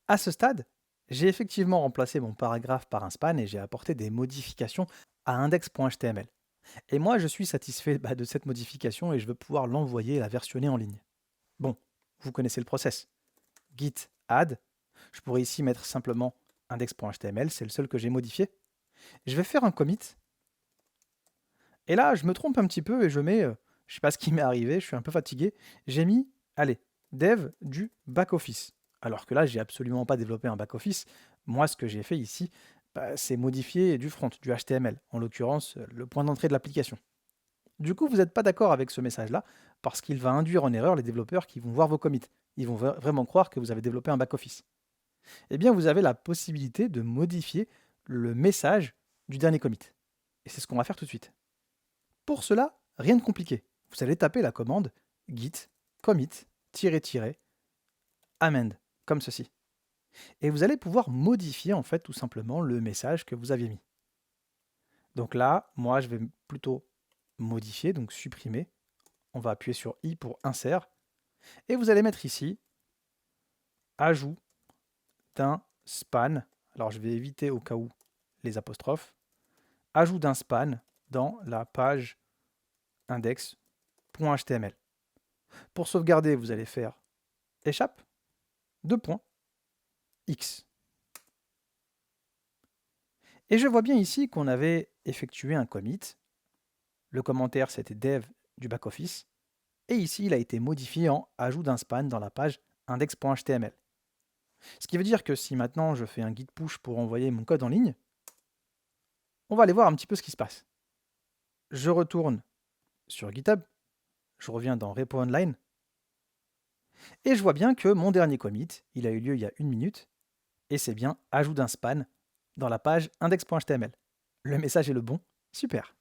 À ce stade, j'ai effectivement remplacé mon paragraphe par un span et j'ai apporté des modifications à index.html. Et moi, je suis satisfait de cette modification et je veux pouvoir l'envoyer et la versionner en ligne. Bon, vous connaissez le process. Git add. Je pourrais ici mettre simplement index.html, c'est le seul que j'ai modifié. Je vais faire un commit. Et là, je me trompe un petit peu et je mets, je sais pas ce qui m'est arrivé, je suis un peu fatigué. J'ai mis, allez, dev du back-office. Alors que là, j'ai absolument pas développé un back-office. Moi, ce que j'ai fait ici, c'est modifier du front, du HTML, en l'occurrence, le point d'entrée de l'application. Du coup, vous n'êtes pas d'accord avec ce message-là, parce qu'il va induire en erreur les développeurs qui vont voir vos commits. Ils vont vraiment croire que vous avez développé un back-office. Eh bien, vous avez la possibilité de modifier le message du dernier commit. Et c'est ce qu'on va faire tout de suite. Pour cela, rien de compliqué. Vous allez taper la commande git commit-amend, comme ceci. Et vous allez pouvoir modifier en fait tout simplement le message que vous aviez mis. Donc là, moi je vais plutôt modifier, donc supprimer. On va appuyer sur I pour insert. Et vous allez mettre ici ajout d'un span. Alors je vais éviter au cas où les apostrophes. Ajout d'un span dans la page index.html. Pour sauvegarder, vous allez faire échappe, deux points, X. Et je vois bien ici qu'on avait effectué un commit. Le commentaire, c'était dev du back-office. Et ici, il a été modifié en ajout d'un span dans la page index.html. Ce qui veut dire que si maintenant je fais un git push pour envoyer mon code en ligne, on va aller voir un petit peu ce qui se passe. Je retourne sur GitHub, je reviens dans repo online, et je vois bien que mon dernier commit, il a eu lieu il y a 1 minute, et c'est bien ajout d'un span dans la page index.html. Le message est le bon, super.